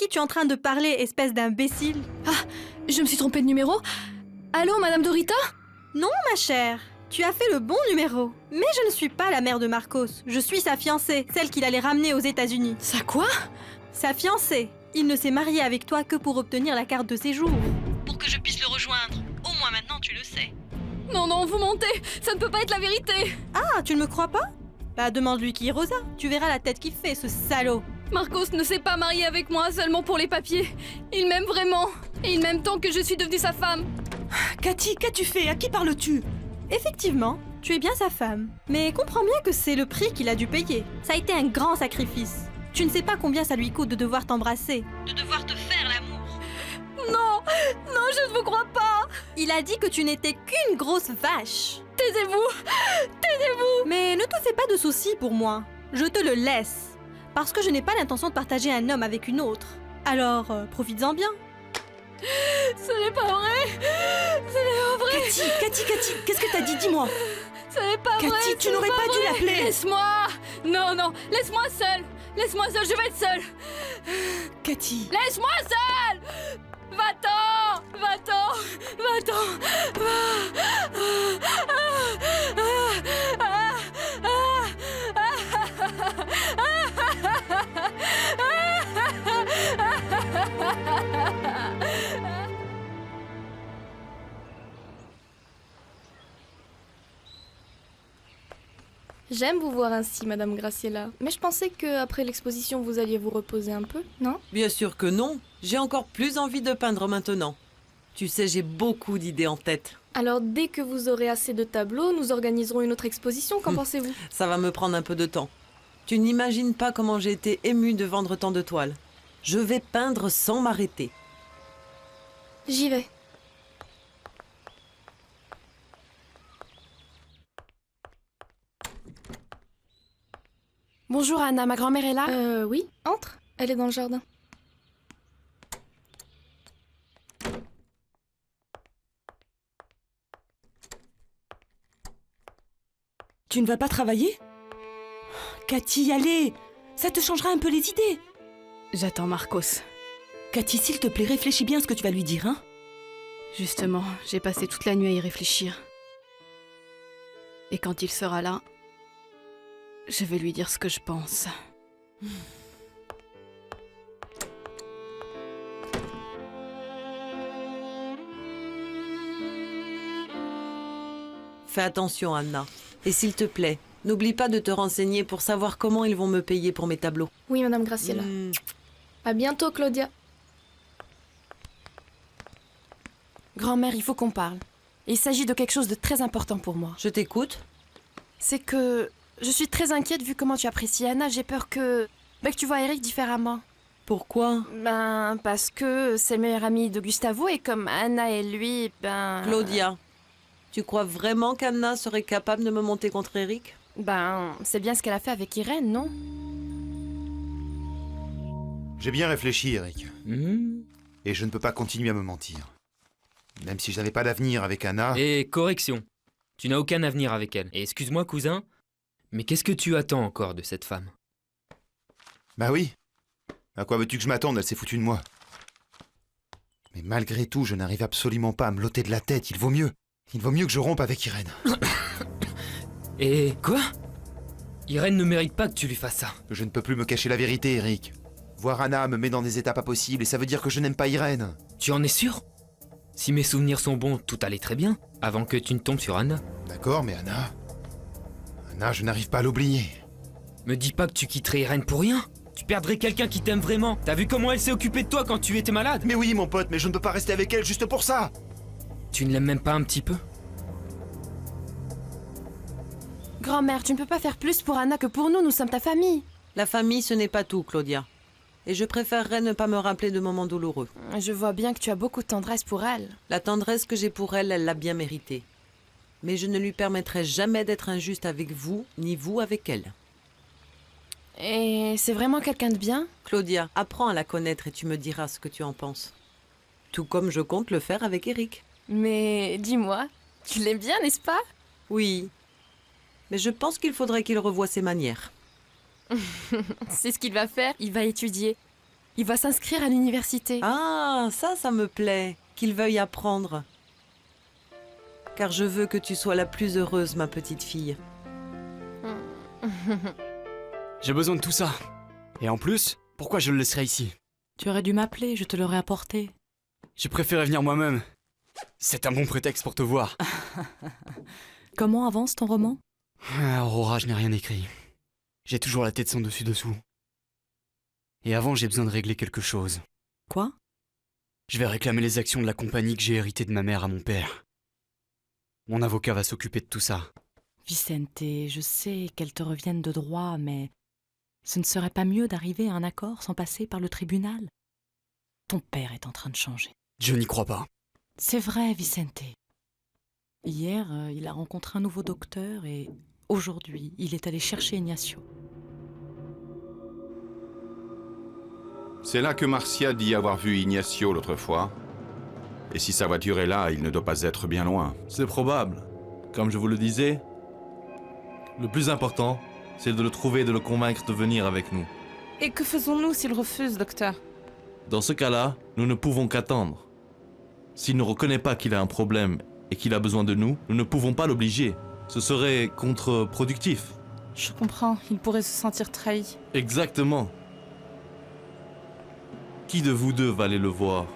qui tu es en train de parler, espèce d'imbécile? Ah, je me suis trompée de numéro. Allô, Madame Dorita? Non, ma chère, tu as fait le bon numéro. Mais je ne suis pas la mère de Marcos. Je suis sa fiancée, celle qu'il allait ramener aux États-Unis. Ça quoi? Sa fiancée. Il ne s'est marié avec toi que pour obtenir la carte de séjour. Pour que je puisse le rejoindre. Au moins maintenant, tu le sais. Non, non, vous mentez. Ça ne peut pas être la vérité. Ah, tu ne me crois pas? Bah, demande-lui qui est Rosa. Tu verras la tête qu'il fait, ce salaud. Marcos ne s'est pas marié avec moi seulement pour les papiers. Il m'aime vraiment. Et il m'aime tant que je suis devenue sa femme. Cathy, qu'as-tu fait? À qui parles-tu? Effectivement, tu es bien sa femme. Mais comprends bien que c'est le prix qu'il a dû payer. Ça a été un grand sacrifice. Tu ne sais pas combien ça lui coûte de devoir t'embrasser. De devoir te faire l'amour. Non, non, je ne vous crois pas. Il a dit que tu n'étais qu'une grosse vache. Taisez-vous, taisez-vous. Mais ne te fais pas de soucis pour moi. Je te le laisse. Parce que je n'ai pas l'intention de partager un homme avec une autre. Alors, profites-en bien. Ce n'est pas vrai. Ce n'est pas vrai. Cathy, qu'est-ce que t'as dit? Dis-moi. Ce n'est pas vrai. Cathy, tu ce n'aurais n'est pas dû l'appeler. Laisse-moi. Non, non, laisse-moi seule. Laisse-moi seule, je vais être seule. Cathy. Laisse-moi seule. Va-t'en, va-t'en, va-t'en. J'aime vous voir ainsi, Madame Graciela. Mais je pensais qu'après l'exposition, vous alliez vous reposer un peu, non? Bien sûr que non. J'ai encore plus envie de peindre maintenant. Tu sais, j'ai beaucoup d'idées en tête. Alors, dès que vous aurez assez de tableaux, nous organiserons une autre exposition. Qu'en pensez-vous? Ça va me prendre un peu de temps. Tu n'imagines pas comment j'ai été émue de vendre tant de toiles. Je vais peindre sans m'arrêter. J'y vais. Bonjour Anna, ma grand-mère est là? Oui, entre. Elle est dans le jardin. Tu ne vas pas travailler? Cathy, allez! Ça te changera un peu les idées. J'attends Marcos. Cathy, s'il te plaît, réfléchis bien à ce que tu vas lui dire, hein? Justement, j'ai passé toute la nuit à y réfléchir. Et quand il sera là, je vais lui dire ce que je pense. Fais attention, Anna. Et s'il te plaît, n'oublie pas de te renseigner pour savoir comment ils vont me payer pour mes tableaux. Oui, Madame Graciela. À bientôt, Claudia. Grand-mère, il faut qu'on parle. Il s'agit de quelque chose de très important pour moi. Je t'écoute. C'est que je suis très inquiète vu comment tu apprécies Anna. J'ai peur que tu vois Eric différemment. Pourquoi? Parce que c'est le meilleur ami de Gustavo et comme Anna et lui, Claudia, tu crois vraiment qu'Anna serait capable de me monter contre Eric? C'est bien ce qu'elle a fait avec Irène, non? J'ai bien réfléchi, Eric. Et je ne peux pas continuer à me mentir. Même si je n'avais pas d'avenir avec Anna... Et correction, tu n'as aucun avenir avec elle. Et excuse-moi, cousin, mais qu'est-ce que tu attends encore de cette femme? Bah oui. À quoi veux-tu que je m'attende? Elle s'est foutue de moi. Mais malgré tout, je n'arrive absolument pas à me l'ôter de la tête. Il vaut mieux que je rompe avec Irène. Et quoi? Irène ne mérite pas que tu lui fasses ça. Je ne peux plus me cacher la vérité, Eric. Voir Anna me met dans des états pas possibles et ça veut dire que je n'aime pas Irène. Tu en es sûr? Si mes souvenirs sont bons, tout allait très bien, avant que tu ne tombes sur Anna. D'accord, mais Anna... Anna, je n'arrive pas à l'oublier. Me dis pas que tu quitterais Irène pour rien. Tu perdrais quelqu'un qui t'aime vraiment. T'as vu comment elle s'est occupée de toi quand tu étais malade? Mais oui, mon pote, mais je ne peux pas rester avec elle juste pour ça. Tu ne l'aimes même pas un petit peu? Grand-mère, tu ne peux pas faire plus pour Anna que pour nous, nous sommes ta famille. La famille, ce n'est pas tout, Claudia. Et je préférerais ne pas me rappeler de moments douloureux. Je vois bien que tu as beaucoup de tendresse pour elle. La tendresse que j'ai pour elle, elle l'a bien méritée. Mais je ne lui permettrai jamais d'être injuste avec vous, ni vous avec elle. Et c'est vraiment quelqu'un de bien? Claudia, apprends à la connaître et tu me diras ce que tu en penses. Tout comme je compte le faire avec Eric. Mais dis-moi, tu l'aimes bien, n'est-ce pas? Oui. Mais je pense qu'il faudrait qu'il revoie ses manières. C'est ce qu'il va faire, il va étudier. Il va s'inscrire à l'université. Ah, ça me plaît, qu'il veuille apprendre. Car je veux que tu sois la plus heureuse, ma petite fille. J'ai besoin de tout ça. Et en plus, pourquoi je le laisserais ici? Tu aurais dû m'appeler, je te l'aurais apporté. J'ai préféré venir moi-même. C'est un bon prétexte pour te voir. Comment avance ton roman? Aurora, je n'ai rien écrit. J'ai toujours la tête sans dessus-dessous. Et avant, j'ai besoin de régler quelque chose. Quoi? Je vais réclamer les actions de la compagnie que j'ai héritée de ma mère à mon père. Mon avocat va s'occuper de tout ça. Vicente, je sais qu'elles te reviennent de droit, mais ce ne serait pas mieux d'arriver à un accord sans passer par le tribunal? Ton père est en train de changer. Je n'y crois pas. C'est vrai, Vicente. Hier, il a rencontré un nouveau docteur et aujourd'hui, il est allé chercher Ignacio. C'est là que Marcia dit avoir vu Ignacio l'autre fois. Et si sa voiture est là, il ne doit pas être bien loin. C'est probable. Comme je vous le disais, le plus important, c'est de le trouver et de le convaincre de venir avec nous. Et que faisons-nous s'il refuse, docteur? Dans ce cas-là, nous ne pouvons qu'attendre. S'il ne reconnaît pas qu'il a un problème et qu'il a besoin de nous, nous ne pouvons pas l'obliger. Ce serait contre-productif. Je comprends, il pourrait se sentir trahi. Exactement. Qui de vous deux va aller le voir?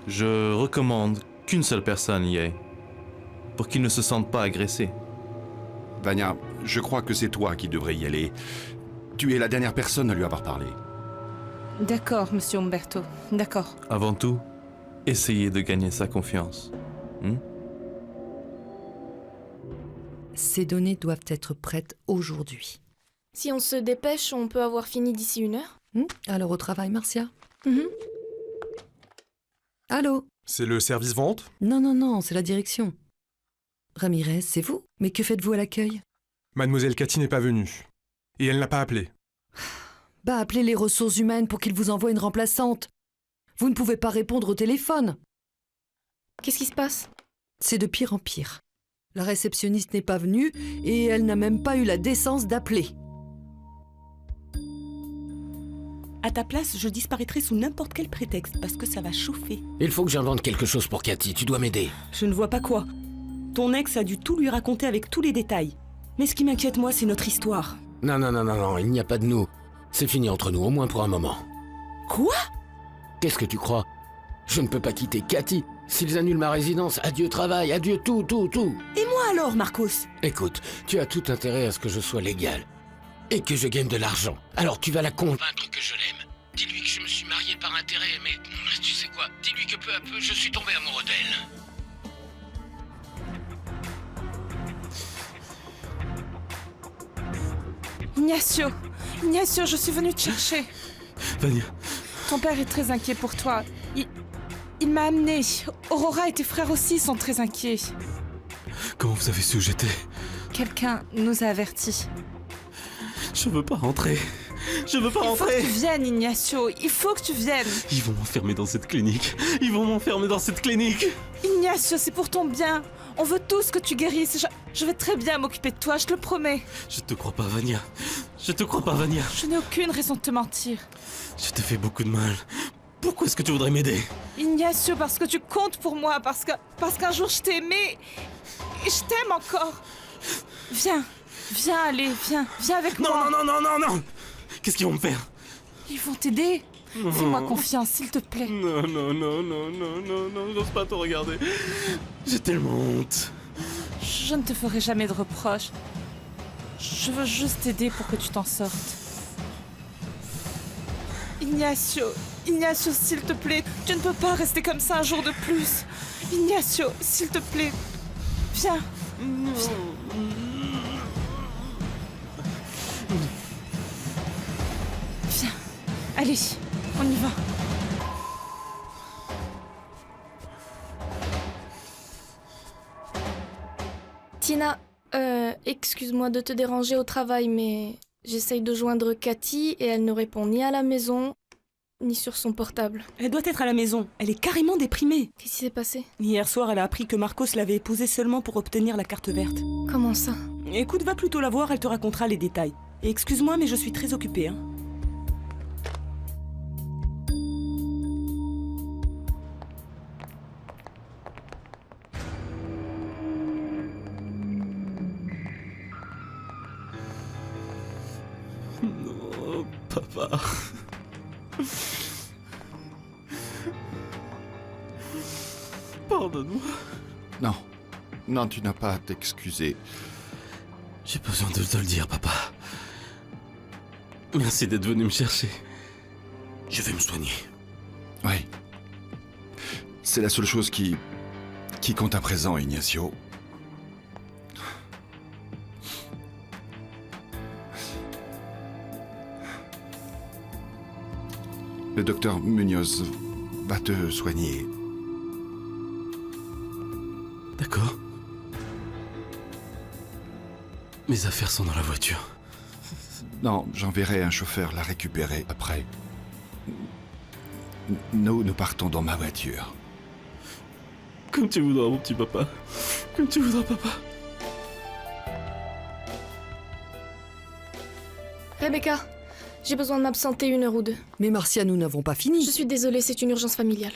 Je recommande qu'une seule personne y aille, pour qu'il ne se sente pas agressé. Vania, je crois que c'est toi qui devrais y aller. Tu es la dernière personne à lui avoir parlé. D'accord, monsieur Umberto, d'accord. Avant tout, essayez de gagner sa confiance. Ces données doivent être prêtes aujourd'hui. Si on se dépêche, on peut avoir fini d'ici 1 heure. Alors au travail, Marcia? Allô? C'est le service vente? Non, c'est la direction. Ramirez, c'est vous? Mais que faites-vous à l'accueil? Mademoiselle Cathy n'est pas venue. Et elle n'a pas appelé. Bah, appelez les ressources humaines pour qu'ils vous envoient une remplaçante. Vous ne pouvez pas répondre au téléphone. Qu'est-ce qui se passe? C'est de pire en pire. La réceptionniste n'est pas venue et elle n'a même pas eu la décence d'appeler. À ta place, je disparaîtrai sous n'importe quel prétexte parce que ça va chauffer. Il faut que j'invente quelque chose pour Cathy, tu dois m'aider. Je ne vois pas quoi. Ton ex a dû tout lui raconter avec tous les détails. Mais ce qui m'inquiète, moi, c'est notre histoire. Non, il n'y a pas de nous. C'est fini entre nous, au moins pour un moment. Quoi? Qu'est-ce que tu crois? Je ne peux pas quitter Cathy. S'ils annulent ma résidence, adieu travail, adieu tout. Et moi alors, Marcos? Écoute, tu as tout intérêt à ce que je sois légal. Et que je gagne de l'argent. Alors tu vas la convaincre que je l'aime. Dis-lui que je me suis marié par intérêt, mais tu sais quoi? Dis-lui que peu à peu, je suis tombé amoureux d'elle. Ignacio, je suis venue te chercher. Vania. Ton père est très inquiet pour toi. Il m'a amené. Aurora et tes frères aussi sont très inquiets. Comment vous avez su où j'étais? Quelqu'un nous a avertis. Je veux pas rentrer. Je veux pas rentrer. Il faut que tu viennes, Ignacio. Il faut que tu viennes. Ils vont m'enfermer dans cette clinique. Ignacio, c'est pour ton bien. On veut tous que tu guérisses. Je vais très bien m'occuper de toi, je te le promets. Je te crois pas, Vania. Je te crois pas, Vania. Je n'ai aucune raison de te mentir. Je te fais beaucoup de mal. Pourquoi est-ce que tu voudrais m'aider? Ignacio, parce que tu comptes pour moi, parce qu'un jour je t'ai aimé. Et je t'aime encore. Viens, allez, viens avec moi. Non. Qu'est-ce qu'ils vont me faire? Ils vont t'aider. Fais-moi confiance, s'il te plaît. Non, j'ose pas te regarder. J'ai tellement honte. Je ne te ferai jamais de reproches. Je veux juste t'aider pour que tu t'en sortes. Ignacio, s'il te plaît, tu ne peux pas rester comme ça un jour de plus. Ignacio, s'il te plaît, viens. Viens. Allez, on y va. Tina, excuse-moi de te déranger au travail, mais j'essaye de joindre Cathy et elle ne répond ni à la maison, ni sur son portable. Elle doit être à la maison. Elle est carrément déprimée. Qu'est-ce qui s'est passé? Hier soir, elle a appris que Marcos l'avait épousée seulement pour obtenir la carte verte. Comment ça? Écoute, va plutôt la voir, elle te racontera les détails. Et excuse-moi, mais je suis très occupée, Non, papa. Pardonne-moi. Non. Non, tu n'as pas à t'excuser. J'ai besoin de te le dire, papa. Merci d'être venu me chercher. Je vais me soigner. Oui. C'est la seule chose qui compte à présent, Ignacio. Le docteur Munoz va te soigner. D'accord. Mes affaires sont dans la voiture. Non, j'enverrai un chauffeur la récupérer après. Nous partons dans ma voiture. Comme tu voudras, mon petit papa. Comme tu voudras, papa. Rebecca, j'ai besoin de m'absenter 1 heure ou 2. Mais Marcia, nous n'avons pas fini. Je suis désolée, c'est une urgence familiale.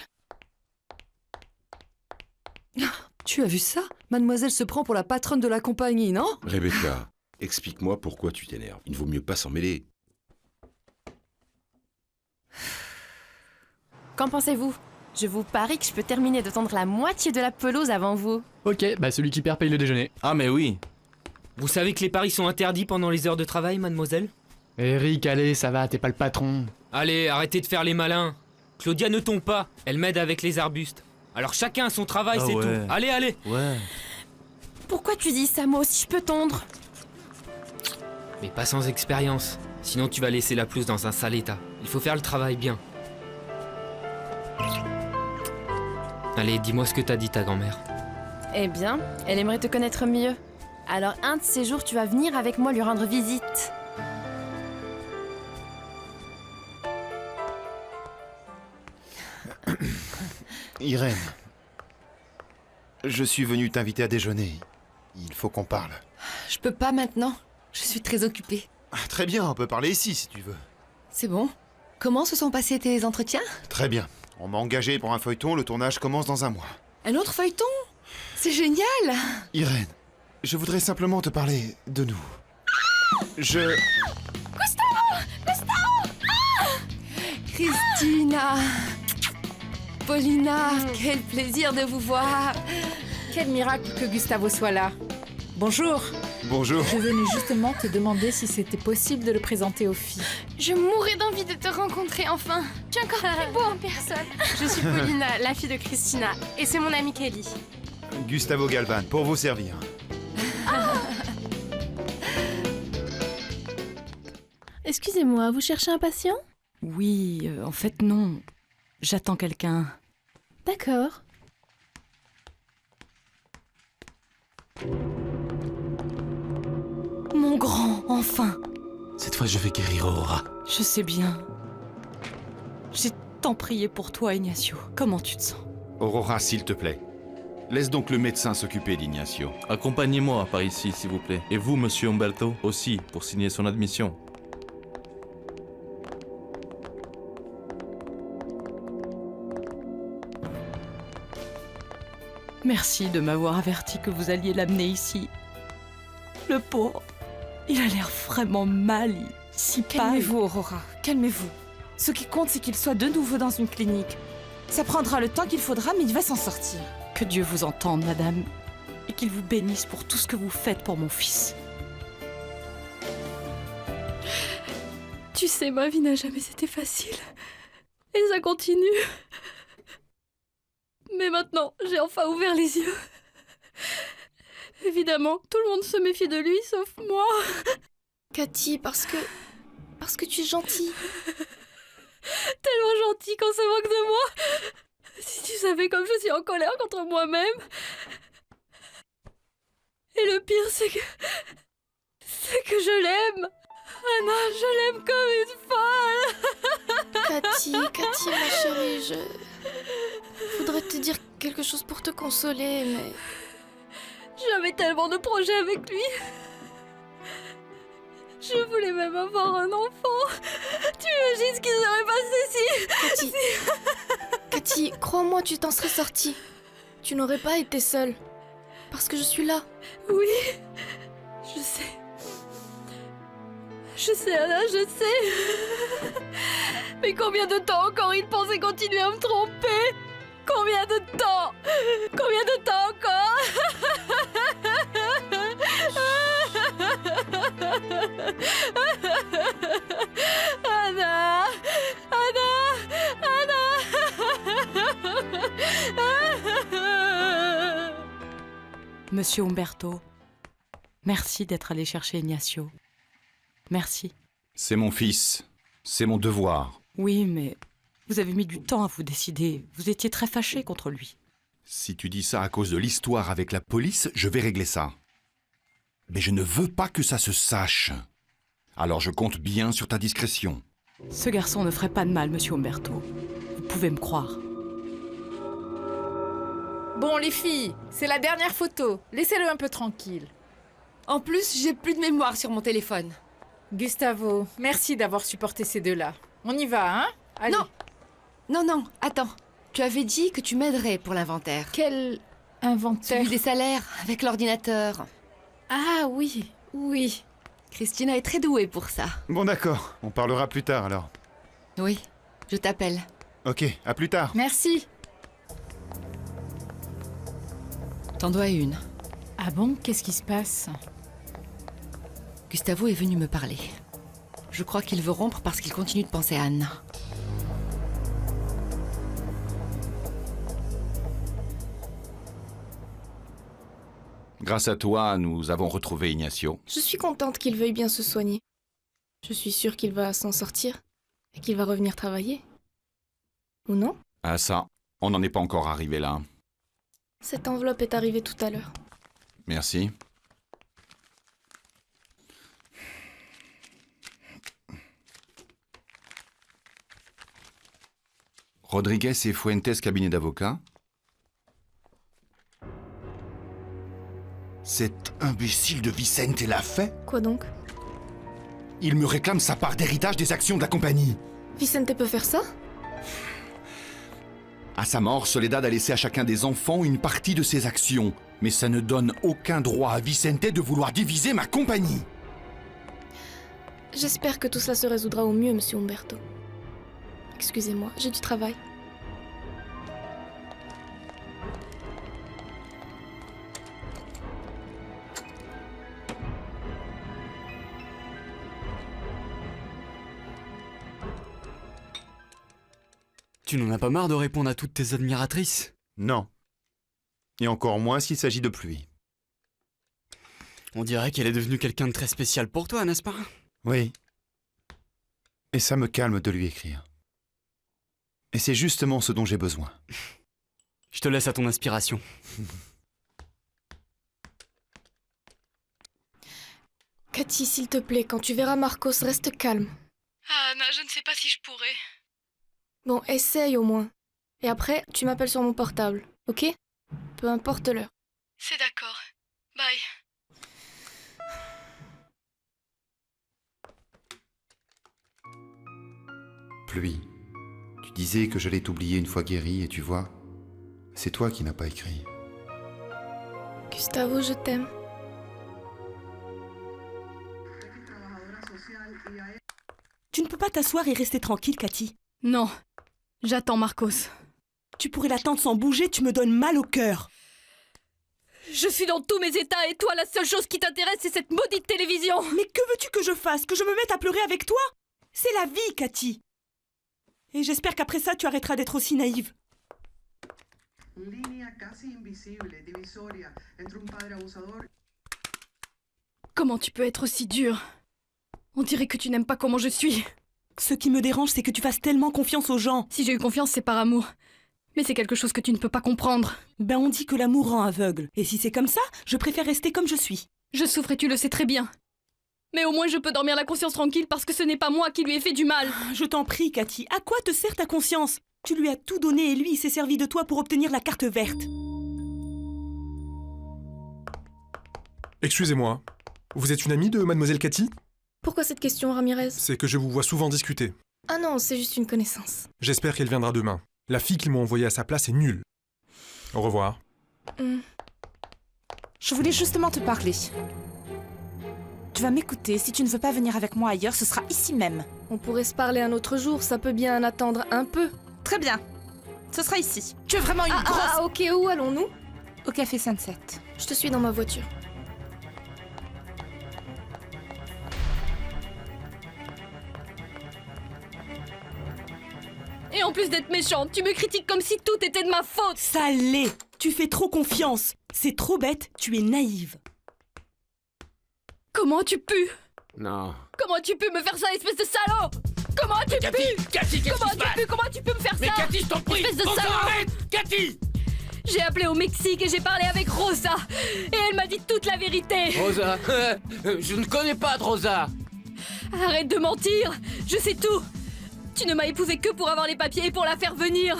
Tu as vu ça? Mademoiselle se prend pour la patronne de la compagnie, non? Rebecca, explique-moi pourquoi tu t'énerves. Il ne vaut mieux pas s'en mêler. Qu'en pensez-vous? Je vous parie que je peux terminer de tondre la moitié de la pelouse avant vous. Ok, bah celui qui perd paye le déjeuner. Ah mais oui. Vous savez que les paris sont interdits pendant les heures de travail, mademoiselle? Eric, allez, ça va, t'es pas le patron. Allez, arrêtez de faire les malins. Claudia ne tombe pas, elle m'aide avec les arbustes. Alors chacun a son travail, Ah c'est ouais. tout. Allez, allez. Ouais. Pourquoi tu dis ça? Moi aussi je peux tondre. Mais pas sans expérience. Sinon tu vas laisser la pelouse dans un sale état. Il faut faire le travail bien. Allez, dis-moi ce que t'as dit ta grand-mère. Eh bien, elle aimerait te connaître mieux. Alors un de ces jours, tu vas venir avec moi lui rendre visite. Irène, je suis venu t'inviter à déjeuner. Il faut qu'on parle. Je peux pas maintenant. Je suis très occupée. Très bien, on peut parler ici si tu veux. C'est bon. Comment se sont passés tes entretiens? Très bien. On m'a engagé pour un feuilleton, le tournage commence dans un mois. Un autre feuilleton? C'est génial! Irène, je voudrais simplement te parler de nous. Gustavo! Christina! Paulina, quel plaisir de vous voir! Quel miracle que Gustavo soit là. Bonjour. Bonjour. Je venais justement te demander si c'était possible de le présenter aux filles. Je mourrais d'envie de te rencontrer enfin. Tu es encore plus beau en personne. Je suis Paulina, la fille de Christina, et c'est mon amie Kelly. Gustavo Galvan, pour vous servir. Excusez-moi, vous cherchez un patient? Oui, en fait non. J'attends quelqu'un. D'accord. Mon grand, enfin. Cette fois, je vais guérir Aurora. Je sais bien. J'ai tant prié pour toi, Ignacio. Comment tu te sens? Aurora, s'il te plaît. Laisse donc le médecin s'occuper d'Ignacio. Accompagnez-moi par ici, s'il vous plaît. Et vous, monsieur Umberto, aussi, pour signer son admission. Merci de m'avoir averti que vous alliez l'amener ici. Le pauvre, il a l'air vraiment mal, si pâle. Calmez-vous, Aurora, calmez-vous. Ce qui compte, c'est qu'il soit de nouveau dans une clinique. Ça prendra le temps qu'il faudra, mais il va s'en sortir. Que Dieu vous entende, madame, et qu'il vous bénisse pour tout ce que vous faites pour mon fils. Tu sais, ma vie n'a jamais été facile. Et ça continue. Mais maintenant, j'ai enfin ouvert les yeux. Évidemment, tout le monde se méfie de lui, sauf moi. Cathy, parce que tu es gentille. Tellement gentille qu'on se moque de moi. Si tu savais comme je suis en colère contre moi-même. Et le pire, c'est que je l'aime. Anna, je l'aime comme une folle. Cathy, ma chérie, je voudrais te dire quelque chose pour te consoler, mais j'avais tellement de projets avec lui. Je voulais même avoir un enfant. Tu imagines ce qui serait passé si... Cathy, crois-moi, tu t'en serais sortie. Tu n'aurais pas été seule. Parce que je suis là. Oui, je sais. Je sais, Anna, je sais. Mais combien de temps encore il pensait continuer à me tromper? Combien de temps? Combien de temps encore? Anna! Anna! Anna! Monsieur Umberto, merci d'être allé chercher Ignacio. Merci. C'est mon fils. C'est mon devoir. Oui, mais vous avez mis du temps à vous décider. Vous étiez très fâché contre lui. Si tu dis ça à cause de l'histoire avec la police, je vais régler ça. Mais je ne veux pas que ça se sache. Alors je compte bien sur ta discrétion. Ce garçon ne ferait pas de mal, monsieur Umberto. Vous pouvez me croire. Bon, les filles, c'est la dernière photo. Laissez-le un peu tranquille. En plus, j'ai plus de mémoire sur mon téléphone. Gustavo, merci d'avoir supporté ces deux-là. On y va, hein? Allez. Non, attends. Tu avais dit que tu m'aiderais pour l'inventaire. Quel inventaire? Celui des salaires, avec l'ordinateur. Ah oui. Christina est très douée pour ça. Bon d'accord, on parlera plus tard alors. Oui, je t'appelle. Ok, à plus tard. Merci. T'en dois une. Ah bon? Qu'est-ce qui se passe? Gustavo est venu me parler. Je crois qu'il veut rompre parce qu'il continue de penser à Anna. Grâce à toi, nous avons retrouvé Ignacio. Je suis contente qu'il veuille bien se soigner. Je suis sûre qu'il va s'en sortir et qu'il va revenir travailler. Ou non? Ah ça, on n'en est pas encore arrivé là. Cette enveloppe est arrivée tout à l'heure. Merci. Rodriguez et Fuentes, cabinet d'avocat. Cet imbécile de Vicente l'a fait? Quoi donc? Il me réclame sa part d'héritage des actions de la compagnie. Vicente peut faire ça? À sa mort, Soledad a laissé à chacun des enfants une partie de ses actions. Mais ça ne donne aucun droit à Vicente de vouloir diviser ma compagnie. J'espère que tout cela se résoudra au mieux, monsieur Umberto. Excusez-moi, j'ai du travail. Tu n'en as pas marre de répondre à toutes tes admiratrices? Non. Et encore moins s'il s'agit de pluie. On dirait qu'elle est devenue quelqu'un de très spécial pour toi, n'est-ce pas? Oui. Et ça me calme de lui écrire. Et c'est justement ce dont j'ai besoin. Je te laisse à ton inspiration. Cathy, s'il te plaît, quand tu verras Marcos, reste calme. Ah, Anna, je ne sais pas si je pourrais. Bon, essaye au moins. Et après, tu m'appelles sur mon portable, ok? Peu importe l'heure. C'est d'accord. Bye. Pluie. Tu disais que j'allais t'oublier une fois guéri et tu vois, c'est toi qui n'as pas écrit. Gustavo, je t'aime. Tu ne peux pas t'asseoir et rester tranquille, Cathy. Non, j'attends Marcos. Tu pourrais l'attendre sans bouger, tu me donnes mal au cœur. Je suis dans tous mes états et toi, la seule chose qui t'intéresse, c'est cette maudite télévision. Mais que veux-tu que je fasse? Que je me mette à pleurer avec toi? C'est la vie, Cathy. Et j'espère qu'après ça, tu arrêteras d'être aussi naïve. Comment tu peux être aussi dur? On dirait que tu n'aimes pas comment je suis. Ce qui me dérange, c'est que tu fasses tellement confiance aux gens. Si j'ai eu confiance, c'est par amour. Mais c'est quelque chose que tu ne peux pas comprendre. Ben on dit que l'amour rend aveugle. Et si c'est comme ça, je préfère rester comme je suis. Je souffre et tu le sais très bien. Mais au moins je peux dormir la conscience tranquille parce que ce n'est pas moi qui lui ai fait du mal. Je t'en prie, Cathy, à quoi te sert ta conscience? Tu lui as tout donné et lui, il s'est servi de toi pour obtenir la carte verte. Excusez-moi, vous êtes une amie de Mademoiselle Cathy? Pourquoi cette question, Ramirez? C'est que je vous vois souvent discuter. Ah non, c'est juste une connaissance. J'espère qu'elle viendra demain. La fille qu'ils m'ont envoyée à sa place est nulle. Au revoir. Je voulais justement te parler. Tu vas m'écouter, si tu ne veux pas venir avec moi ailleurs, ce sera ici même. On pourrait se parler un autre jour, ça peut bien attendre un peu. Très bien. Ce sera ici. Tu es vraiment une grosse... Ah, ok, où allons-nous? Au café Sunset. Je te suis dans ma voiture. Et en plus d'être méchante, tu me critiques comme si tout était de ma faute. Ça l'est. Tu fais trop confiance. C'est trop bête, tu es naïve. Comment tu pues? Non. Comment tu peux me faire ça, espèce de salaud? Comment tu pues? Cathy, qu'est-ce Comment qui se passe? tu peux? Comment tu peux me faire Mais ça? Cathy, je t'en prie! Espèce de On salaud! s'arrête! Cathy! J'ai appelé au Mexique et j'ai parlé avec Rosa. Et elle m'a dit toute la vérité. Rosa? Je ne connais pas de Rosa! Arrête de mentir. Je sais tout. Tu ne m'as épousé que pour avoir les papiers et pour la faire venir.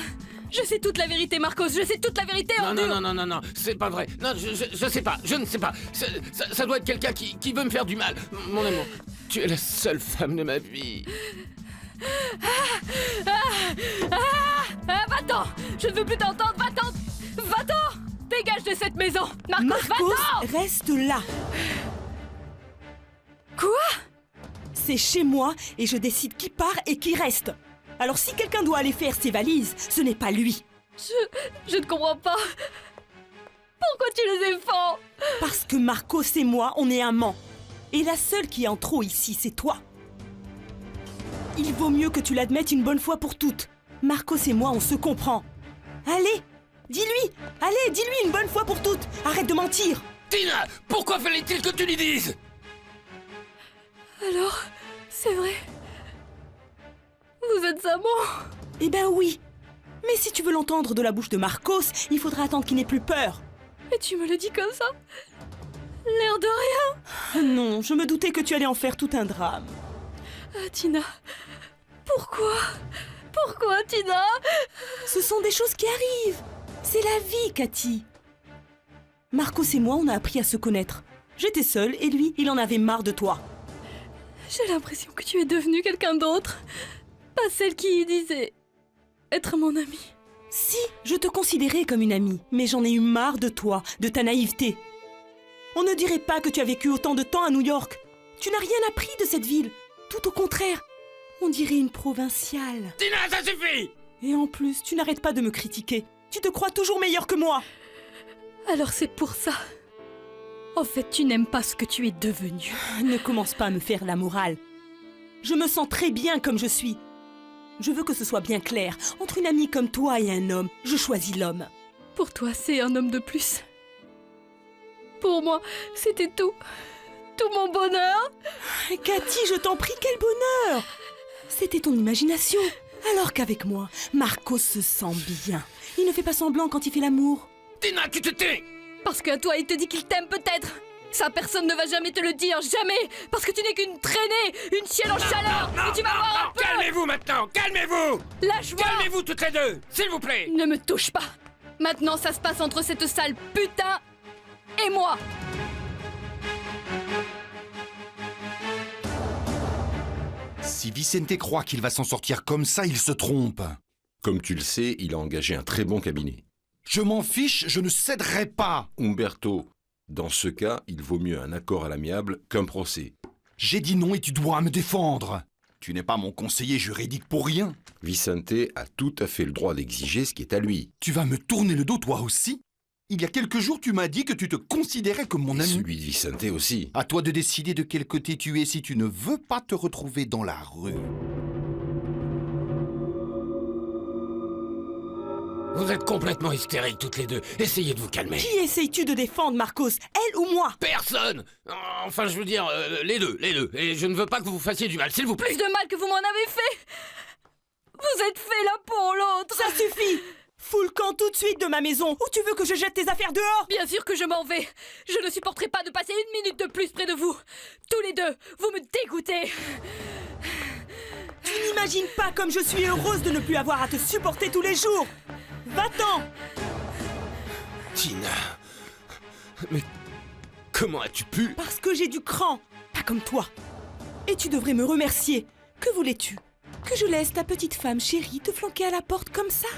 Je sais toute la vérité, Marcos. Je sais toute la vérité, ordure. Non, c'est pas vrai. Non, je sais pas, je ne sais pas. Ça doit être quelqu'un qui veut me faire du mal. Mon amour, tu es la seule femme de ma vie. Va-t'en. Je ne veux plus t'entendre. Va-t'en. Va-t'en. Dégage de cette maison. Marcos, va-t'en. Reste là. Quoi? C'est chez moi et je décide qui part et qui reste. Alors si quelqu'un doit aller faire ses valises, ce n'est pas lui. Je ne comprends pas. Pourquoi tu les défends? Parce que Marcos et moi, on est amants. Et la seule qui est en trop ici, c'est toi. Il vaut mieux que tu l'admettes une bonne fois pour toutes. Marcos et moi, on se comprend. Allez, dis-lui. Allez, dis-lui une bonne fois pour toutes. Arrête de mentir. Tina, pourquoi fallait-il que tu lui dises? Alors, c'est vrai. Vous êtes amants? Eh ben oui. Mais si tu veux l'entendre de la bouche de Marcos, il faudra attendre qu'il n'ait plus peur. Et tu me le dis comme ça? L'air de rien. Non, je me doutais que tu allais en faire tout un drame. Ah, Tina, pourquoi? Pourquoi, Tina? Ce sont des choses qui arrivent. C'est la vie, Cathy. Marcos et moi, on a appris à se connaître. J'étais seule et lui, il en avait marre de toi. J'ai l'impression que tu es devenue quelqu'un d'autre. Pas celle qui disait être mon amie. Si, je te considérais comme une amie, mais j'en ai eu marre de toi, de ta naïveté. On ne dirait pas que tu as vécu autant de temps à New York. Tu n'as rien appris de cette ville. Tout au contraire, on dirait une provinciale. Tina, ça suffit! Et en plus, tu n'arrêtes pas de me critiquer. Tu te crois toujours meilleure que moi. Alors c'est pour ça. En fait, tu n'aimes pas ce que tu es devenu. Ne commence pas à me faire la morale. Je me sens très bien comme je suis. Je veux que ce soit bien clair. Entre une amie comme toi et un homme, je choisis l'homme. Pour toi, c'est un homme de plus. Pour moi, c'était tout. Tout mon bonheur. Cathy, je t'en prie, quel bonheur! C'était ton imagination. Alors qu'avec moi, Marcos se sent bien. Il ne fait pas semblant quand il fait l'amour. Tina, tu te tais! Parce qu'à toi, il te dit qu'il t'aime peut-être. Ça, personne ne va jamais te le dire, jamais. Parce que tu n'es qu'une traînée, une chienne en chaleur. Et tu vas voir un peu. Calmez-vous maintenant, calmez-vous! Lâche-moi. Calmez-vous toutes les deux, s'il vous plaît! Ne me touche pas. Maintenant, ça se passe entre cette sale putain et moi. Si Vicente croit qu'il va s'en sortir comme ça, il se trompe. Comme tu le sais, il a engagé un très bon cabinet. Je m'en fiche, je ne céderai pas. Umberto, dans ce cas, il vaut mieux un accord à l'amiable qu'un procès. J'ai dit non et tu dois me défendre. Tu n'es pas mon conseiller juridique pour rien. Vicente a tout à fait le droit d'exiger ce qui est à lui. Tu vas me tourner le dos toi aussi? Il y a quelques jours, tu m'as dit que tu te considérais comme mon ami. Celui de Vicente aussi. À toi de décider de quel côté tu es si tu ne veux pas te retrouver dans la rue. Vous êtes complètement hystériques toutes les deux. Essayez de vous calmer. Qui essayes-tu de défendre, Marcos? Elle ou moi? Personne! Enfin, je veux dire, les deux. Et je ne veux pas que vous vous fassiez du mal, s'il vous plaît. Plus de mal que vous m'en avez fait. Vous êtes fait l'un pour l'autre. Ça suffit! Fous le camp tout de suite de ma maison, ou tu veux que je jette tes affaires dehors? Bien sûr que je m'en vais. Je ne supporterai pas de passer une minute de plus près de vous. Tous les deux, vous me dégoûtez. Tu n'imagines pas comme je suis heureuse de ne plus avoir à te supporter tous les jours. Va-t'en! Tina... Mais... comment as-tu pu? Parce que j'ai du cran, pas comme toi. Et tu devrais me remercier. Que voulais-tu? Que je laisse ta petite femme chérie te flanquer à la porte comme ça?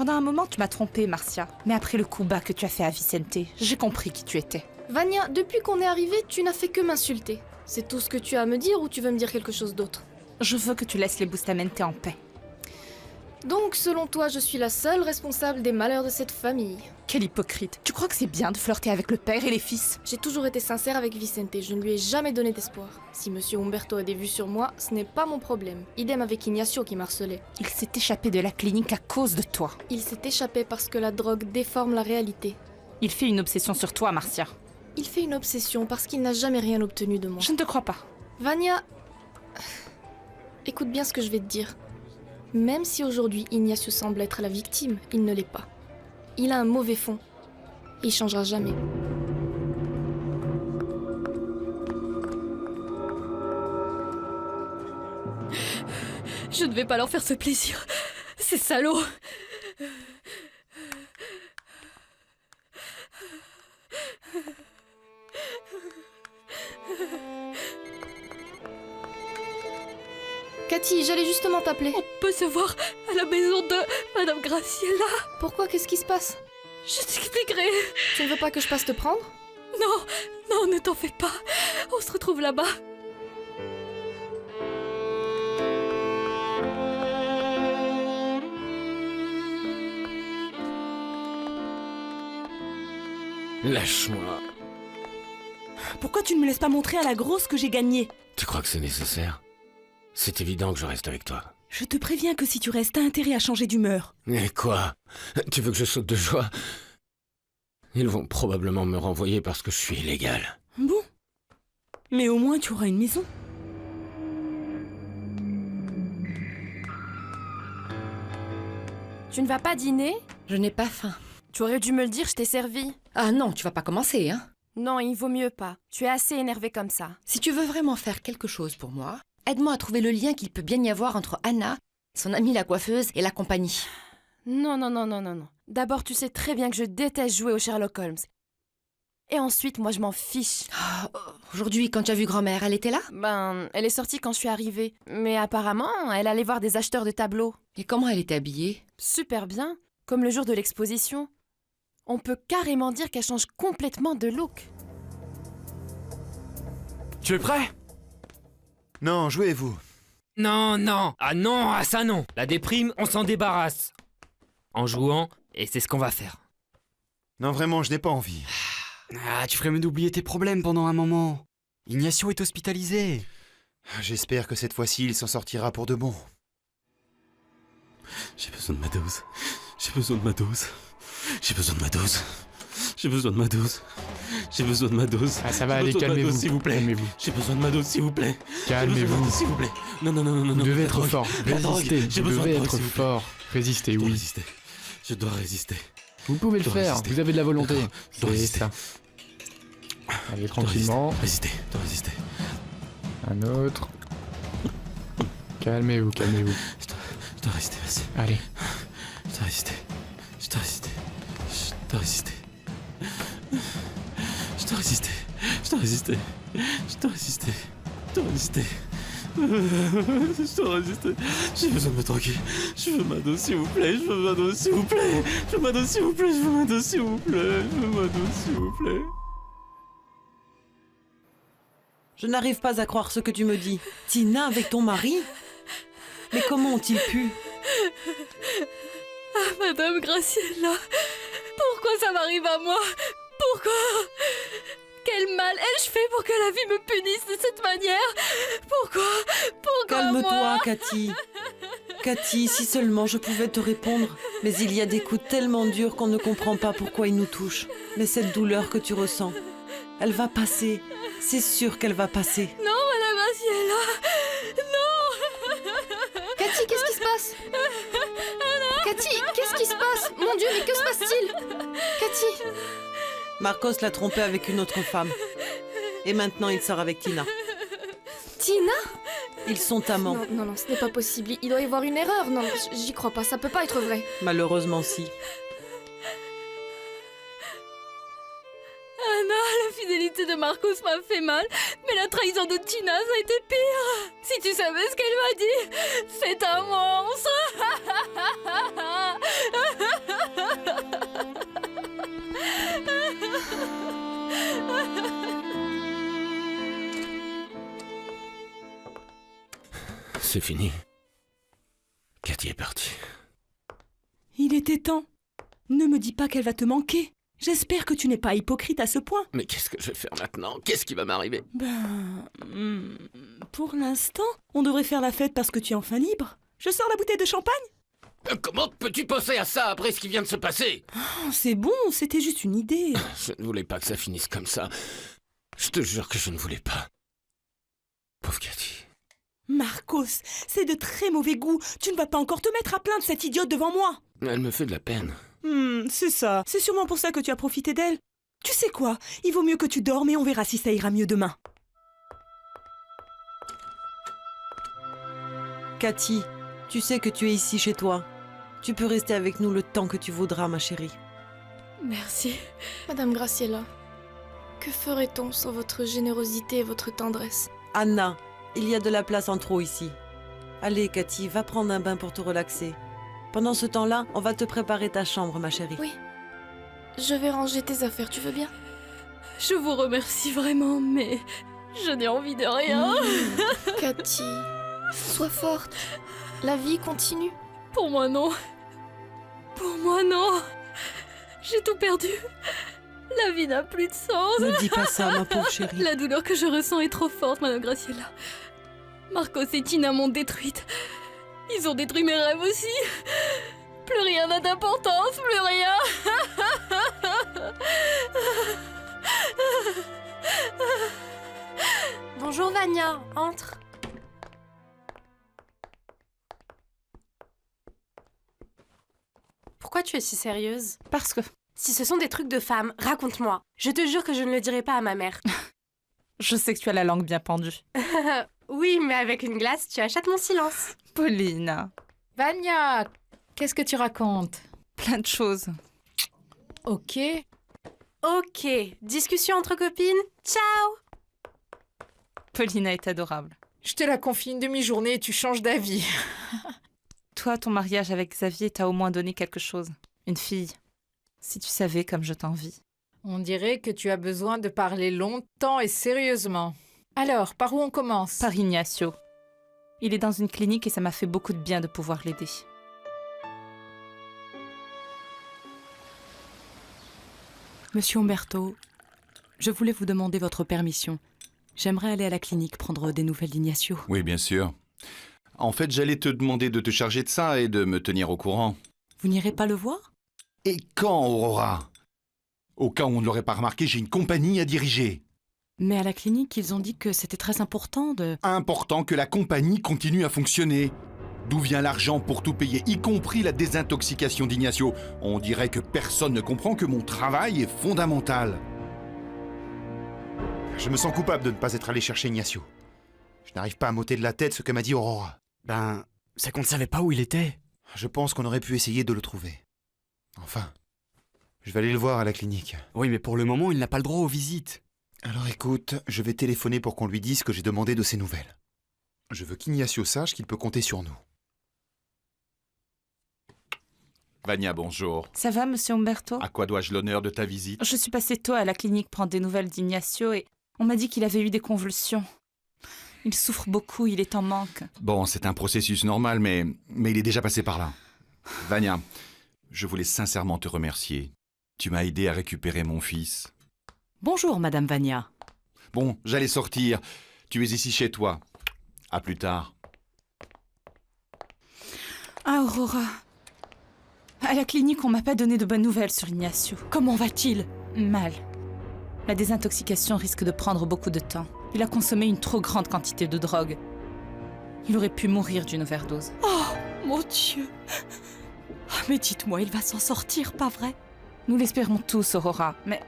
Pendant un moment, tu m'as trompée, Marcia. Mais après le coup bas que tu as fait à Vicente, j'ai compris qui tu étais. Vania, depuis qu'on est arrivé, tu n'as fait que m'insulter. C'est tout ce que tu as à me dire ou tu veux me dire quelque chose d'autre? Je veux que tu laisses les Bustamante en paix. Donc, selon toi, je suis la seule responsable des malheurs de cette famille. Quel hypocrite. Tu crois que c'est bien de flirter avec le père et les fils? J'ai toujours été sincère avec Vicente, je ne lui ai jamais donné d'espoir. Si Monsieur Umberto a des vues sur moi, ce n'est pas mon problème. Idem avec Ignacio qui m'harcelait. Il s'est échappé de la clinique à cause de toi. Il s'est échappé parce que la drogue déforme la réalité. Il fait une obsession sur toi, Marcia. Il fait une obsession parce qu'il n'a jamais rien obtenu de moi. Je ne te crois pas. Vania... Écoute bien ce que je vais te dire. Même si aujourd'hui Ignacio semble être la victime, il ne l'est pas. Il a un mauvais fond. Il changera jamais. Je ne vais pas leur faire ce plaisir. Ces salauds. Cathy, j'allais justement t'appeler. On peut se voir à la maison de Madame Graciela. Pourquoi? Qu'est-ce qui se passe? Je t'expliquerai. Tu ne veux pas que je passe te prendre? Non, non, ne t'en fais pas. On se retrouve là-bas. Lâche-moi. Pourquoi tu ne me laisses pas montrer à la grosse que j'ai gagné? Tu crois que c'est nécessaire? C'est évident que je reste avec toi. Je te préviens que si tu restes, t'as intérêt à changer d'humeur. Mais quoi? Tu veux que je saute de joie? Ils vont probablement me renvoyer parce que je suis illégal. Bon. Mais au moins tu auras une maison. Tu ne vas pas dîner? Je n'ai pas faim. Tu aurais dû me le dire, je t'ai servi. Ah non, tu vas pas commencer, hein? Non, il vaut mieux pas. Tu es assez énervé comme ça. Si tu veux vraiment faire quelque chose pour moi, aide-moi à trouver le lien qu'il peut bien y avoir entre Anna, son amie la coiffeuse et la compagnie. Non, non, non, non, non, non. D'abord, tu sais très bien que je déteste jouer au Sherlock Holmes. Et ensuite, moi, je m'en fiche. Oh, aujourd'hui, quand tu as vu grand-mère, elle était là? Ben, elle est sortie quand je suis arrivée. Mais apparemment, elle allait voir des acheteurs de tableaux. Et comment elle était habillée? Super bien, comme le jour de l'exposition. On peut carrément dire qu'elle change complètement de look. Tu es prêt? Non, jouez-vous. Non, non. Ah non, ah ça non. La déprime, on s'en débarrasse. En jouant, et c'est ce qu'on va faire. Non, vraiment, je n'ai pas envie. Ah, tu ferais mieux d'oublier tes problèmes pendant un moment. Ignacio est hospitalisé. J'espère que cette fois-ci, il s'en sortira pour de bon. J'ai besoin de ma dose. J'ai besoin de ma dose. J'ai besoin de ma dose. J'ai besoin de ma dose. J'ai besoin de ma dose. Ah, ça va aller, calmez-vous. S'il vous plaît. Calmez-vous. J'ai besoin de ma dose, s'il vous plaît. Calmez-vous. S'il vous plaît. Non, non, non, non, non. Vous devez être fort. La drogue. Résistez. J'ai Vous besoin devez de drogue, être s'il vous plaît. fort. Résistez, Je dois oui. résister. Je dois résister. Vous pouvez le Je dois faire. résister. Vous avez de la volonté. Je dois C'est résister. ça. Allez, tranquillement. Résister. Je dois résister. Un autre. Calmez-vous, calmez-vous. Je dois résister, vas-y. Allez. Je dois résister. Je dois résister. Je dois résister. Je dois résister. Je dois résister. Je dois résister. Je dois résister. Je dois résister. J'ai besoin de me tranquille. Je veux ma dose, s'il vous plaît. Je veux ma dose, s'il vous plaît. Je veux ma dose, s'il vous plaît. Je veux ma dose, s'il vous plaît. Je veux ma dose, s'il vous plaît. Je n'arrive pas à croire ce que tu me dis. Tina avec ton mari? Mais comment ont-ils pu? Ah, Madame Graciela, pourquoi ça m'arrive à moi? Pourquoi? Quel mal ai-je fait pour que la vie me punisse de cette manière? Pourquoi? Pourquoi moi? Calme-toi, Cathy. Cathy, si seulement je pouvais te répondre. Mais il y a des coups tellement durs qu'on ne comprend pas pourquoi ils nous touchent. Mais cette douleur que tu ressens, elle va passer. C'est sûr qu'elle va passer. Non, Madame Graciela, non. Cathy, qu'est-ce qui se passe? Cathy, qu'est-ce qui se passe? Mon Dieu, mais que se passe-t-il? Cathy! Marcos l'a trompé avec une autre femme. Et maintenant, il sort avec Tina. Tina? Ils sont amants. Non, non, non, ce n'est pas possible. Il doit y avoir une erreur. Non, j'y crois pas. Ça peut pas être vrai. Malheureusement, si. Anna, la fidélité de Marcos m'a fait mal, mais la trahison de Tina, ça a été pire. Si tu savais ce qu'elle m'a dit, c'est un monstre. C'est fini. Cathy est partie. Il était temps. Ne me dis pas qu'elle va te manquer. J'espère que tu n'es pas hypocrite à ce point. Mais qu'est-ce que je vais faire maintenant? Qu'est-ce qui va m'arriver? Pour l'instant, on devrait faire la fête parce que tu es enfin libre. Je sors la bouteille de champagne? Comment peux-tu penser à ça après ce qui vient de se passer? Oh, c'est bon, c'était juste une idée. Je ne voulais pas que ça finisse comme ça. Je te jure que je ne voulais pas. Pauvre Cathy. Marcos, c'est de très mauvais goût. Tu ne vas pas encore te mettre à plaindre cette idiote devant moi. Elle me fait de la peine. C'est ça. C'est sûrement pour ça que tu as profité d'elle. Tu sais quoi? Il vaut mieux que tu dormes et on verra si ça ira mieux demain. Cathy, tu sais que tu es ici chez toi. Tu peux rester avec nous le temps que tu voudras, ma chérie. Merci. Madame Graciela, que ferait-on sans votre générosité et votre tendresse? Anna, il y a de la place en trop ici. Allez, Cathy, va prendre un bain pour te relaxer. Pendant ce temps-là, on va te préparer ta chambre, ma chérie. Oui. Je vais ranger tes affaires, tu veux bien? Je vous remercie vraiment, mais je n'ai envie de rien. Cathy, sois forte. La vie continue. Pour moi, non. Pour moi, non. J'ai tout perdu. La vie n'a plus de sens. Ne dis pas ça, ma pauvre chérie. La douleur que je ressens est trop forte, Madame Graciela. Marcos et Tina m'ont détruite. Ils ont détruit mes rêves aussi. Plus rien n'a d'importance, plus rien. Bonjour Vania, entre. Pourquoi tu es si sérieuse? Parce que... Si ce sont des trucs de femmes, raconte-moi. Je te jure que je ne le dirai pas à ma mère. Je sais que tu as la langue bien pendue. Oui, mais avec une glace, tu achètes mon silence. Pauline. Vania, qu'est-ce que tu racontes? Plein de choses. Ok. Ok, discussion entre copines. Ciao. Paulina est adorable. Je te la confie une demi-journée et tu changes d'avis. Toi, ton mariage avec Xavier t'a au moins donné quelque chose. Une fille. Si tu savais comme je t'envie. On dirait que tu as besoin de parler longtemps et sérieusement. Alors, par où on commence? Par Ignacio. Il est dans une clinique et ça m'a fait beaucoup de bien de pouvoir l'aider. Monsieur Umberto, je voulais vous demander votre permission. J'aimerais aller à la clinique prendre des nouvelles d'Ignacio. Oui, bien sûr. En fait, j'allais te demander de te charger de ça et de me tenir au courant. Vous n'irez pas le voir? Et quand, Aurora? Au cas où on ne l'aurait pas remarqué, j'ai une compagnie à diriger. Mais à la clinique, ils ont dit que c'était très important de... Important que la compagnie continue à fonctionner. D'où vient l'argent pour tout payer, y compris la désintoxication d'Ignacio? On dirait que personne ne comprend que mon travail est fondamental. Je me sens coupable de ne pas être allé chercher Ignacio. Je n'arrive pas à m'ôter de la tête ce que m'a dit Aurora. Ben, c'est qu'on ne savait pas où il était. Je pense qu'on aurait pu essayer de le trouver. Enfin, je vais aller le voir à la clinique. Oui, mais pour le moment, il n'a pas le droit aux visites. Alors écoute, je vais téléphoner pour qu'on lui dise que j'ai demandé de ses nouvelles. Je veux qu'Ignacio sache qu'il peut compter sur nous. Vania, bonjour. Ça va, monsieur Umberto? À quoi dois-je l'honneur de ta visite? Je suis passée tôt à la clinique prendre des nouvelles d'Ignacio et on m'a dit qu'il avait eu des convulsions. Il souffre beaucoup, il est en manque. Bon, c'est un processus normal, mais il est déjà passé par là. Vania, je voulais sincèrement te remercier. Tu m'as aidé à récupérer mon fils. Bonjour, Madame Vania. Bon, j'allais sortir. Tu es ici chez toi. À plus tard. Ah, Aurora. À la clinique, on m'a pas donné de bonnes nouvelles sur Ignacio. Comment va-t-il? Mal. La désintoxication risque de prendre beaucoup de temps. Il a consommé une trop grande quantité de drogue. Il aurait pu mourir d'une overdose. Oh, mon Dieu. Mais dites-moi, il va s'en sortir, pas vrai? Nous l'espérons tous, Aurora, mais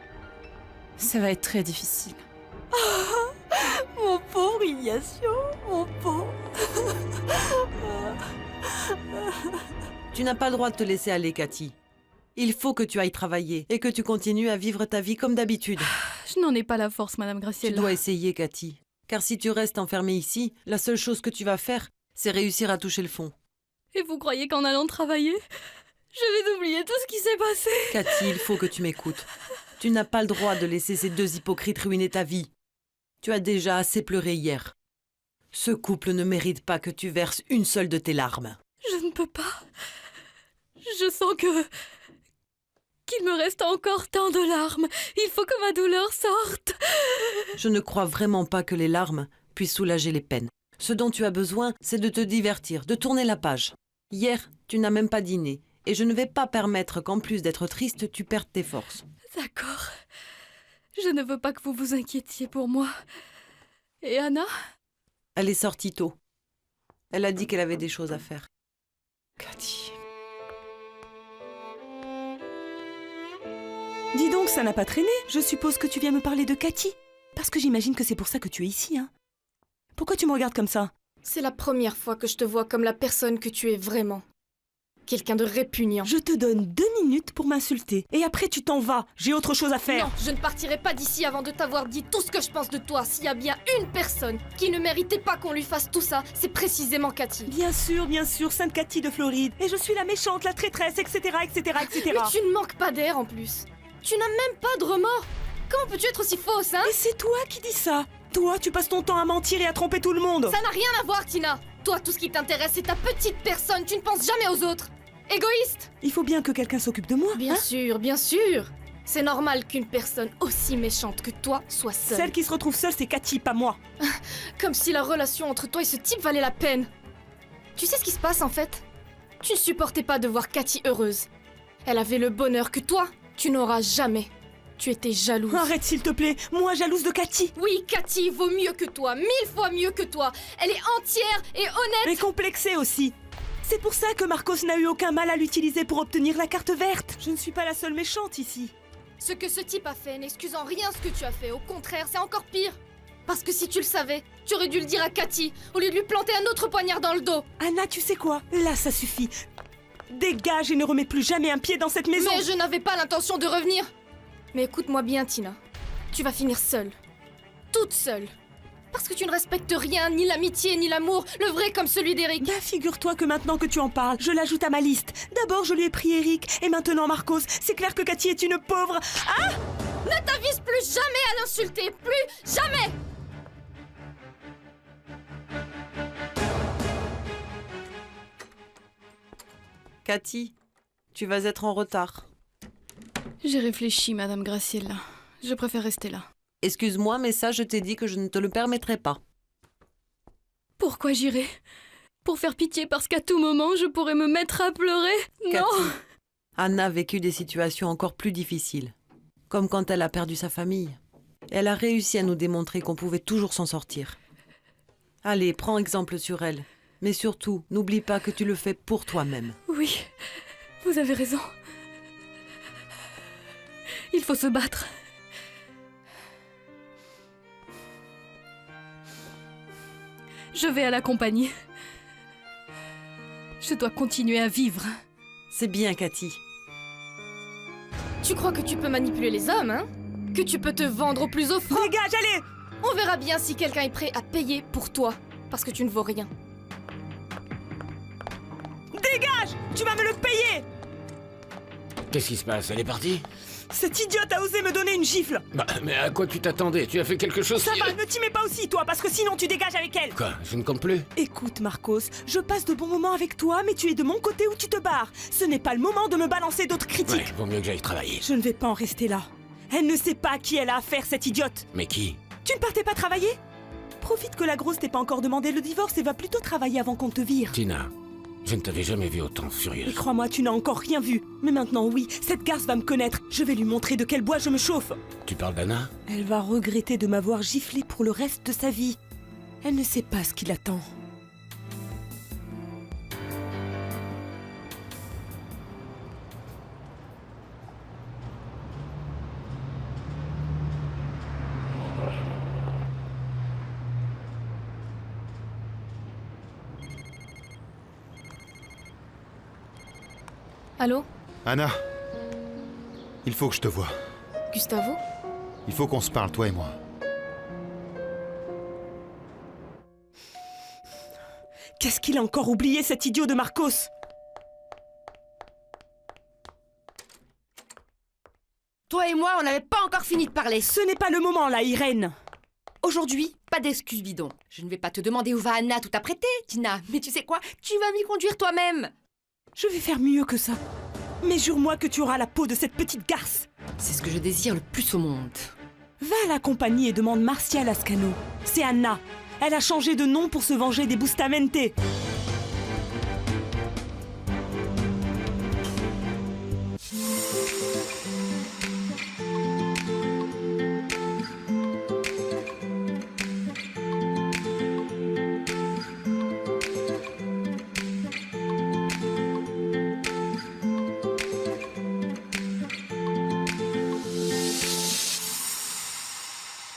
ça va être très difficile. Oh, mon pauvre Ignacio, mon pauvre. Tu n'as pas le droit de te laisser aller, Cathy. Il faut que tu ailles travailler et que tu continues à vivre ta vie comme d'habitude. Je n'en ai pas la force, Madame Graciela. Tu dois essayer, Cathy. Car si tu restes enfermée ici, la seule chose que tu vas faire, c'est réussir à toucher le fond. Et vous croyez qu'en allant travailler, je vais oublier tout ce qui s'est passé? Cathy, il faut que tu m'écoutes. Tu n'as pas le droit de laisser ces deux hypocrites ruiner ta vie. Tu as déjà assez pleuré hier. Ce couple ne mérite pas que tu verses une seule de tes larmes. Je ne peux pas. Je sens qu'il me reste encore tant de larmes. Il faut que ma douleur sorte. Je ne crois vraiment pas que les larmes puissent soulager les peines. Ce dont tu as besoin, c'est de te divertir, de tourner la page. Hier, tu n'as même pas dîné, et je ne vais pas permettre qu'en plus d'être triste, tu perdes tes forces. D'accord. Je ne veux pas que vous vous inquiétiez pour moi. Et Anna? Elle est sortie tôt. Elle a dit qu'elle avait des choses à faire. Cathy. Dis donc, ça n'a pas traîné. Je suppose que tu viens me parler de Cathy. Parce que j'imagine que c'est pour ça que tu es ici, hein. Pourquoi tu me regardes comme ça? C'est la première fois que je te vois comme la personne que tu es vraiment. Quelqu'un de répugnant. Je te donne 2 minutes pour m'insulter. Et après, tu t'en vas. J'ai autre chose à faire. Non, je ne partirai pas d'ici avant de t'avoir dit tout ce que je pense de toi. S'il y a bien une personne qui ne méritait pas qu'on lui fasse tout ça, c'est précisément Cathy. Bien sûr, Sainte Cathy de Floride. Et je suis la méchante, la traîtresse, etc., etc., etc. Mais tu ne manques pas d'air en plus. Tu n'as même pas de remords. Comment peux-tu être aussi fausse, hein? Et c'est toi qui dis ça. Toi, tu passes ton temps à mentir et à tromper tout le monde. Ça n'a rien à voir, Tina. Toi, tout ce qui t'intéresse, c'est ta petite personne. Tu ne penses jamais aux autres. Égoïste. Il faut bien que quelqu'un s'occupe de moi. Bien sûr, bien sûr. C'est normal qu'une personne aussi méchante que toi soit seule. Celle qui se retrouve seule, c'est Cathy, pas moi. Comme si la relation entre toi et ce type valait la peine. Tu sais ce qui se passe en fait? Tu ne supportais pas de voir Cathy heureuse. Elle avait le bonheur que toi, tu n'auras jamais. Tu étais jalouse. Arrête s'il te plaît, moi jalouse de Cathy. Oui, Cathy vaut mieux que toi, 1000 fois mieux que toi. Elle est entière et honnête. Et complexée aussi. C'est pour ça que Marcos n'a eu aucun mal à l'utiliser pour obtenir la carte verte. Je ne suis pas la seule méchante ici. Ce que ce type a fait n'excuse en rien ce que tu as fait. Au contraire, c'est encore pire. Parce que si tu le savais, tu aurais dû le dire à Cathy, au lieu de lui planter un autre poignard dans le dos. Anna, tu sais quoi? Là, ça suffit. Dégage et ne remets plus jamais un pied dans cette maison. Mais je n'avais pas l'intention de revenir. Mais écoute-moi bien, Tina. Tu vas finir seule. Toute seule. Parce que tu ne respectes rien, ni l'amitié, ni l'amour, le vrai comme celui d'Eric. Bah, figure-toi que maintenant que tu en parles, je l'ajoute à ma liste. D'abord, je lui ai pris Eric, et maintenant Marcos. C'est clair que Cathy est une pauvre... Ah! Ne t'avise plus jamais à l'insulter, plus jamais! Cathy, tu vas être en retard. J'ai réfléchi, Madame Graciela. Je préfère rester là. Excuse-moi, mais ça, je t'ai dit que je ne te le permettrai pas. Pourquoi j'irai? Pour faire pitié parce qu'à tout moment, je pourrais me mettre à pleurer? Non! Cathy, Anna a vécu des situations encore plus difficiles. Comme quand elle a perdu sa famille. Elle a réussi à nous démontrer qu'on pouvait toujours s'en sortir. Allez, prends exemple sur elle. Mais surtout, n'oublie pas que tu le fais pour toi-même. Oui, vous avez raison. Il faut se battre. Je vais à la compagnie. Je dois continuer à vivre. C'est bien, Cathy. Tu crois que tu peux manipuler les hommes, hein? Que tu peux te vendre au plus offrant? Dégage, allez! On verra bien si quelqu'un est prêt à payer pour toi, parce que tu ne vaux rien. Dégage! Tu vas me le payer! Qu'est-ce qui se passe? Elle est partie? Cette idiote a osé me donner une gifle! Bah, mais à quoi tu t'attendais? Tu as fait quelque chose Ça qui... va, ne t'y mets pas aussi, toi, parce que sinon tu dégages avec elle! Quoi? Je ne compte plus? Écoute, Marcos, je passe de bons moments avec toi, mais tu es de mon côté ou tu te barres. Ce n'est pas le moment de me balancer d'autres critiques. Ouais, vaut mieux que j'aille travailler. Je ne vais pas en rester là. Elle ne sait pas à qui elle a affaire, cette idiote. Mais qui? Tu ne partais pas travailler? Profite que la grosse t'ait pas encore demandé le divorce et va plutôt travailler avant qu'on te vire. Tina, je ne t'avais jamais vu autant furieuse. Et crois-moi, tu n'as encore rien vu. Mais maintenant, oui, cette garce va me connaître. Je vais lui montrer de quel bois je me chauffe. Tu parles d'Anna? Elle va regretter de m'avoir giflé pour le reste de sa vie. Elle ne sait pas ce qui l'attend. Allô? Anna, il faut que je te voie. Gustavo? Il faut qu'on se parle, toi et moi. Qu'est-ce qu'il a encore oublié, cet idiot de Marcos? Toi et moi, on n'avait pas encore fini de parler. Ce n'est pas le moment, là, Irène. Aujourd'hui, pas d'excuses bidon. Je ne vais pas te demander où va Anna tout apprêter, Tina. Mais tu sais quoi? Tu vas m'y conduire toi-même. Je vais faire mieux que ça. Mais jure-moi que tu auras la peau de cette petite garce. C'est ce que je désire le plus au monde. Va à la compagnie et demande Marcia Lascano. C'est Anna. Elle a changé de nom pour se venger des Bustamante.